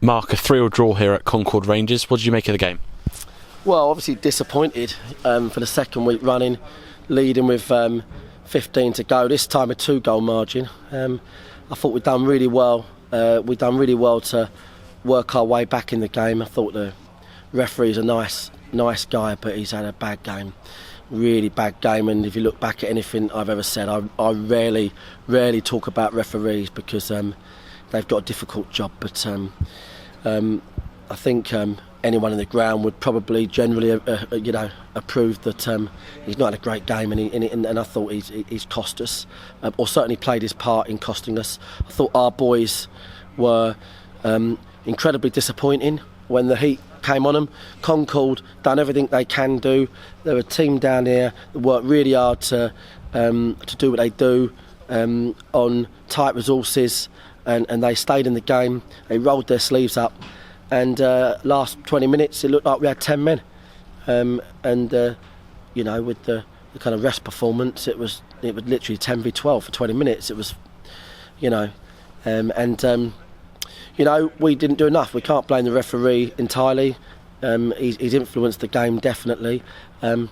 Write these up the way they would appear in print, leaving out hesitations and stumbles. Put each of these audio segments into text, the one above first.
Marc, a 3-3 draw here at Concord Rangers. What did you make of the game? Well, obviously disappointed for the second week running, leading with 15 to go. This time a 2-goal margin. I thought we'd done really well. We'd done really well to work our way back in the game. I thought the referee's a nice guy, but he's had a bad game, really bad game. And if you look back at anything I've ever said, I rarely talk about referees because they've got a difficult job. But I think anyone in the ground would probably generally, approve that he's not had a great game, and I thought he's cost us, or certainly played his part in costing us. I thought our boys were incredibly disappointing when the heat came on them. Concord done everything they can do. They're a team down here that work really hard to do what they do on tight resources, and they stayed in the game. They rolled their sleeves up. And last 20 minutes, it looked like we had 10 men. With the kind of rest performance, it was literally 10v12 for 20 minutes. It was, we didn't do enough. We can't blame the referee entirely. He's influenced the game definitely. But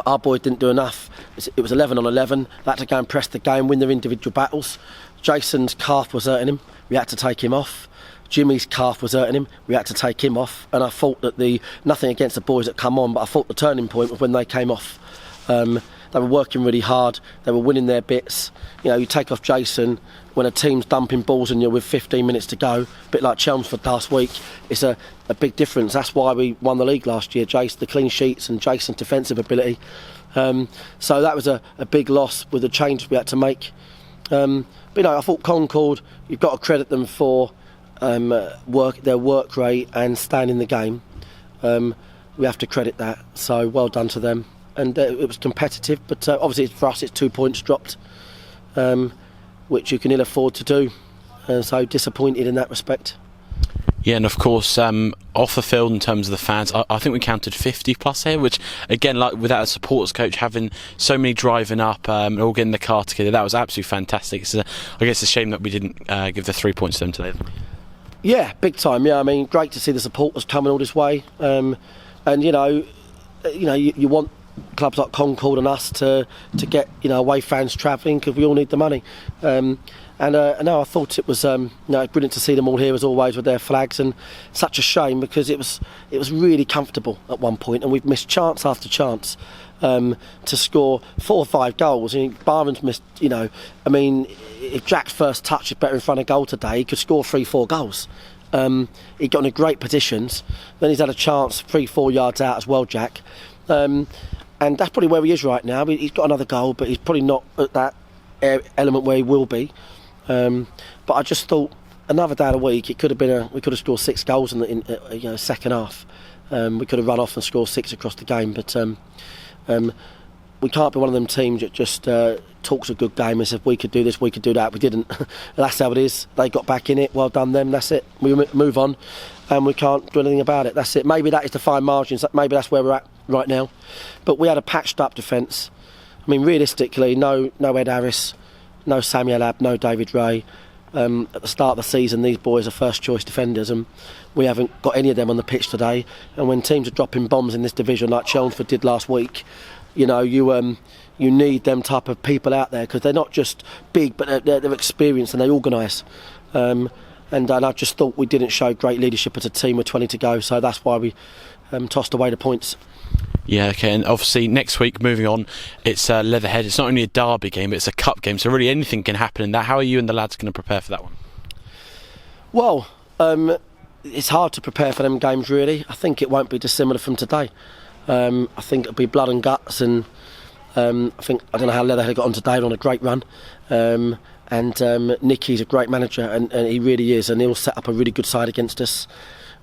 our boys didn't do enough. It was 11 on 11. They had to go and press the game, win their individual battles. Jason's calf was hurting him. We had to take him off. Jimmy's calf was hurting him. We had to take him off. And I thought that nothing against the boys that come on, but I thought the turning point was when they came off. They were working really hard. They were winning their bits. You take off Jason when a team's dumping balls on you with 15 minutes to go, a bit like Chelmsford last week. It's a big difference. That's why we won the league last year, Jason, the clean sheets and Jason's defensive ability. So that was a big loss with the changes we had to make. I thought Concord, you've got to credit them for their work rate and staying in the game. We have to credit that, so well done to them. And it was competitive, but obviously for us it's 2 points dropped, which you can ill afford to do, so disappointed in that respect. Yeah, and of course off the field in terms of the fans, I think we counted 50 plus here, which again, like without a supporters coach, having so many driving up and all getting the car together, that was absolutely fantastic. So I guess it's a shame that we didn't give the 3 points to them today. Yeah, big time. Yeah, I mean, great to see the supporters coming all this way, and you want clubs like Concord and us to get away fans travelling because we all need the money. I thought it was brilliant to see them all here as always with their flags, and such a shame because it was really comfortable at one point, and we've missed chance after chance to score 4 or 5 goals. Byron's missed. If Jack's first touch is better in front of goal today, he could score 3-4 goals. He got in great positions. Then he's had a chance 3-4 yards out as well, Jack. And that's probably where he is right now. He's got another goal, but he's probably not at that element where he will be. But I just thought another day of the week, it could have been we could have scored 6 goals in the second half. We could have run off and scored 6 across the game, but we can't be one of them teams that just talks a good game and says we could do this, we could do that. We didn't. That's how it is. They got back in it. Well done them. That's it. We move on, and we can't do anything about it. That's it. Maybe that is the fine margins. Maybe that's where we're at right now. But we had a patched up defence. I mean, realistically, no Ed Harris, no Samuel Ab, no David Ray. At the start of the season, these boys are first choice defenders, and we haven't got any of them on the pitch today. And when teams are dropping bombs in this division like Chelmsford did last week, you need them type of people out there because they're not just big, but they're experienced and they organise. And I just thought we didn't show great leadership as a team with 20 to go, so that's why we tossed away the points. Yeah, okay, and obviously next week, moving on, it's Leatherhead. It's not only a derby game, but it's a cup game, so really anything can happen in that. How are you and the lads going to prepare for that one? Well, it's hard to prepare for them games, really. I think it won't be dissimilar from today. I think it'll be blood and guts, and I don't know how Leatherhead got on today. They're on a great run, and Nicky's a great manager, and he really is, and he'll set up a really good side against us.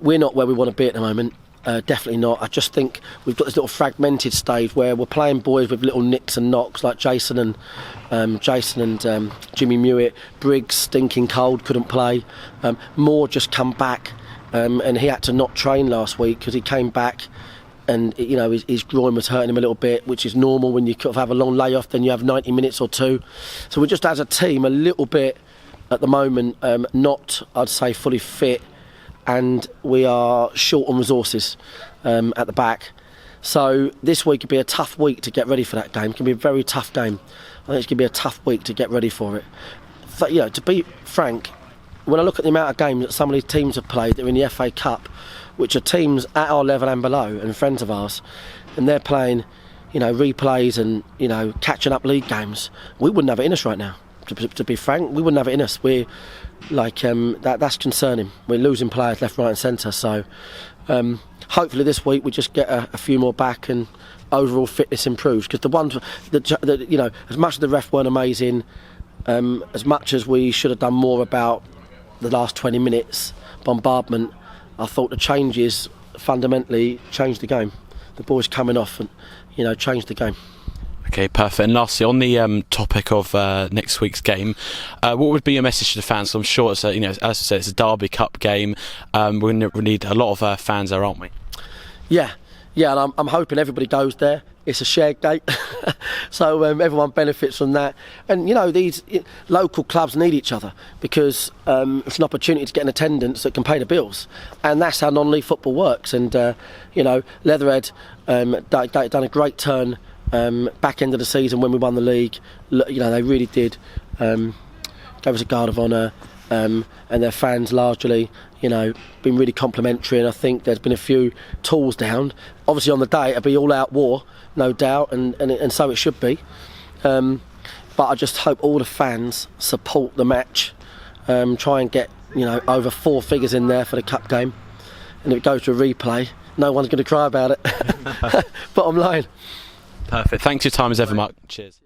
We're not where we want to be at the moment. Definitely not. I just think we've got this little fragmented stage where we're playing boys with little nicks and knocks like Jason and Jimmy Mewett. Briggs, stinking cold, couldn't play. Moore just come back, and he had to not train last week because he came back and his groin was hurting him a little bit, which is normal when you have a long layoff. Then you have 90 minutes or two. So we're just as a team a little bit at the moment not, I'd say, fully fit. and we are short on resources at the back. So this week could be a tough week to get ready for that game. It can be a very tough game. I think it's going to be a tough week to get ready for it. But, you know, to be frank, when I look at the amount of games that some of these teams have played that are in the FA Cup, which are teams at our level and below and friends of ours, and they're playing, you know, replays and, you know, catching up league games, we wouldn't have it in us right now. To be frank, we wouldn't have it in us. We're like that's concerning. We're losing players left, right, and centre. So hopefully this week we just get a few more back and overall fitness improves. Because the ones that you know, as much as the ref weren't amazing, as much as we should have done more about the last 20 minutes bombardment, I thought the changes fundamentally changed the game. The boys coming off and, you know, changed the game. Okay, perfect. And lastly, on the topic of next week's game, what would be your message to the fans? So I'm sure it's you know, as I said, it's a Derby Cup game. We need a lot of fans there, aren't we? Yeah, and I'm hoping everybody goes there. It's a shared gate, so everyone benefits from that. And you know, these local clubs need each other because it's an opportunity to get an attendance that can pay the bills, and that's how non-league football works. And you know, Leatherhead done a great turn. Back end of the season when we won the league, you know, they really did gave us a guard of honour, and their fans largely, you know, been really complimentary. And I think there's been a few tools down. Obviously on the day it'll be all out war, no doubt, and so it should be. But I just hope all the fans support the match, try and get, you know, over 4 figures in there for the cup game, and if it goes to a replay, no one's going to cry about it. Bottom line. Perfect. Thanks for your time as ever, Marc. Cheers.